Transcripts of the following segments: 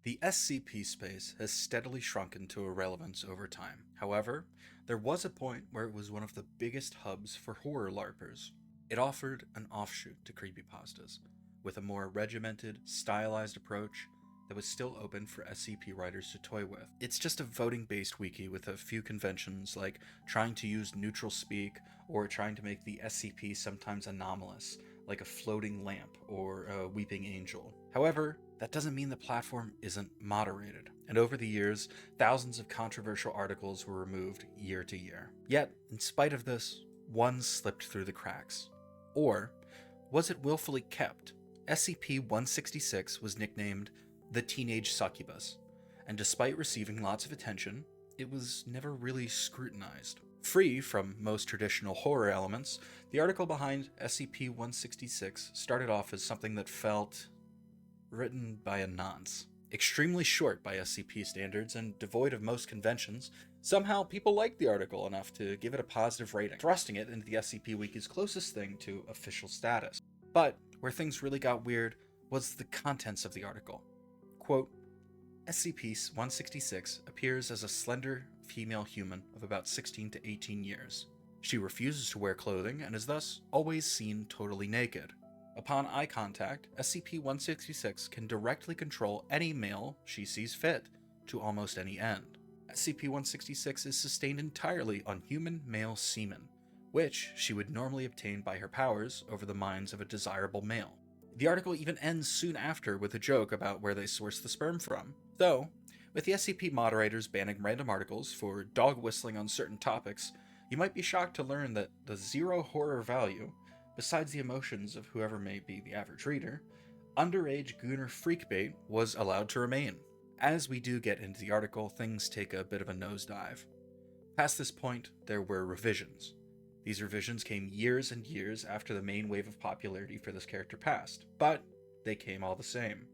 The SCP space has steadily shrunken to irrelevance over time. However, there was a point where it was one of the biggest hubs for horror LARPers. It offered an offshoot to creepypastas, with a more regimented, stylized approach that was still open for SCP writers to toy with. It's just a voting-based wiki with a few conventions like trying to use neutral speak or trying to make the SCP sometimes anomalous, like a floating lamp or a weeping angel. However, that doesn't mean the platform isn't moderated, and over the years, thousands of controversial articles were removed year to year. Yet, in spite of this, one slipped through the cracks. Or, was it willfully kept? SCP-166 was nicknamed the Teenage Succubus, and despite receiving lots of attention, it was never really scrutinized. Free from most traditional horror elements, the article behind SCP-166 started off as something that felt written by a nonce. Extremely short by SCP standards and devoid of most conventions, somehow people liked the article enough to give it a positive rating, thrusting it into the SCP Wiki's closest thing to official status. But where things really got weird was the contents of the article. Quote, SCP-166 appears as a slender female human of about 16 to 18 years. She refuses to wear clothing and is thus always seen totally naked. Upon eye contact, SCP-166 can directly control any male she sees fit, to almost any end. SCP-166 is sustained entirely on human male semen, which she would normally obtain by her powers over the minds of a desirable male. The article even ends soon after with a joke about where they source the sperm from. Though, with the SCP moderators banning random articles for dog whistling on certain topics, you might be shocked to learn that the zero horror value, besides the emotions of whoever may be the average reader, underage gooner freakbait was allowed to remain. As we do get into the article, things take a bit of a nosedive. Past this point, there were revisions. These revisions came years and years after the main wave of popularity for this character passed, but they came all the same.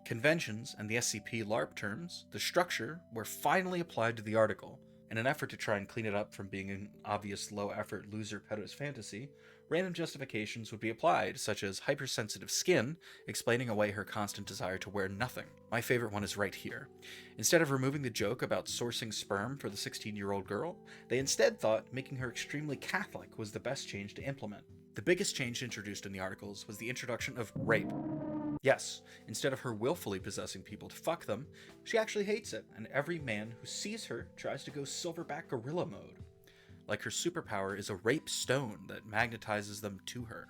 Conventions and the SCP LARP terms, the structure, were finally applied to the article. In an effort to try and clean it up from being an obvious low-effort loser pedo's fantasy, random justifications would be applied, such as hypersensitive skin, explaining away her constant desire to wear nothing. My favorite one is right here. Instead of removing the joke about sourcing sperm for the 16-year-old girl, they instead thought making her extremely Catholic was the best change to implement. The biggest change introduced in the articles was the introduction of rape. Yes, instead of her willfully possessing people to fuck them, she actually hates it, and every man who sees her tries to go silverback gorilla mode. Like her superpower is a rape stone that magnetizes them to her.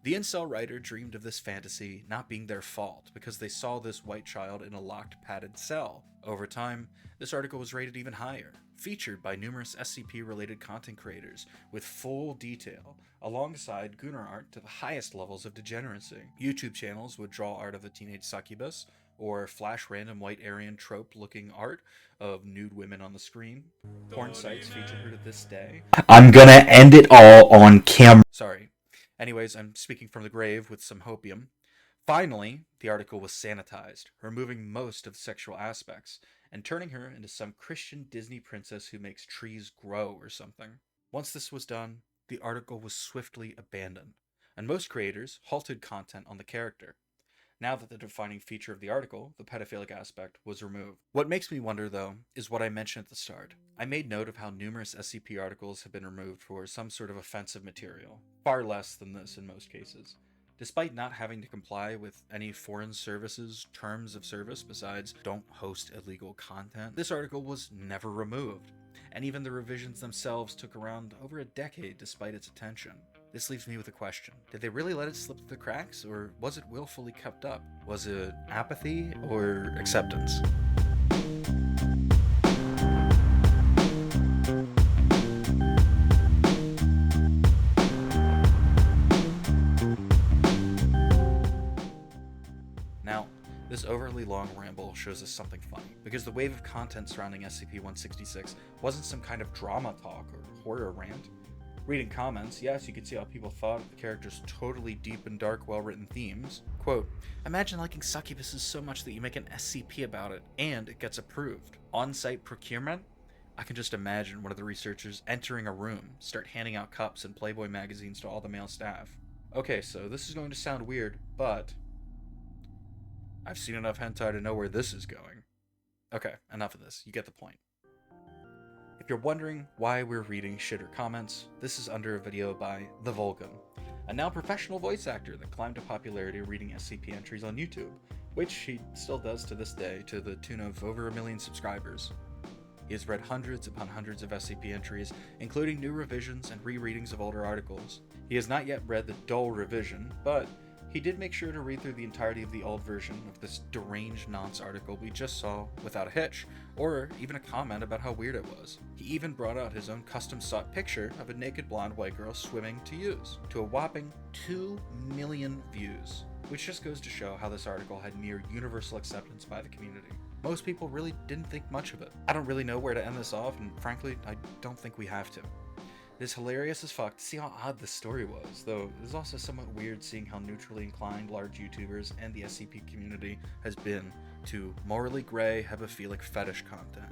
The incel writer dreamed of this fantasy not being their fault because they saw this white child in a locked, padded cell. Over time, this article was rated even higher, featured by numerous SCP-related content creators with full detail, alongside Gunnar art to the highest levels of degeneracy. YouTube channels would draw art of the teenage succubus, or flash random white Aryan trope-looking art of nude women on the screen. Porn sites feature her to this day. I'm gonna end it all on camera. Sorry. Anyways, I'm speaking from the grave with some hopium. Finally, the article was sanitized, removing most of the sexual aspects, and turning her into some Christian Disney princess who makes trees grow or something. Once this was done, the article was swiftly abandoned, and most creators halted content on the character. Now that the defining feature of the article, the pedophilic aspect, was removed. What makes me wonder, though, is what I mentioned at the start. I made note of how numerous SCP articles have been removed for some sort of offensive material, far less than this in most cases. Despite not having to comply with any foreign services terms of service besides don't host illegal content, this article was never removed, and even the revisions themselves took around over a decade despite its attention. This leaves me with a question. Did they really let it slip through the cracks, or was it willfully kept up? Was it apathy or acceptance? Now, this overly long ramble shows us something funny, because the wave of content surrounding SCP-166 wasn't some kind of drama talk or horror rant. Reading comments, yes, you could see how people thought the character's totally deep and dark, well-written themes. Quote, imagine liking succubuses so much that you make an SCP about it, and it gets approved. On-site procurement? I can just imagine one of the researchers entering a room, start handing out cups and Playboy magazines to all the male staff. Okay, so this is going to sound weird, but I've seen enough hentai to know where this is going. Okay, enough of this. You get the point. If you're wondering why we're reading shitter comments, this is under a video by The Vulcan, a now professional voice actor that climbed to popularity reading SCP entries on YouTube, which he still does to this day to the tune of over 1 million subscribers. He has read hundreds upon hundreds of SCP entries, including new revisions and rereadings of older articles. He has not yet read the dull revision, but he did make sure to read through the entirety of the old version of this deranged nonce article we just saw without a hitch, or even a comment about how weird it was. He even brought out his own custom-sought picture of a naked blonde white girl swimming to use, to a whopping 2 million views, which just goes to show how this article had near universal acceptance by the community. Most people really didn't think much of it. I don't really know where to end this off, and frankly, I don't think we have to. It is hilarious as fuck to see how odd this story was, though it is also somewhat weird seeing how neutrally inclined large YouTubers and the SCP community has been to morally gray, hebephilic fetish content.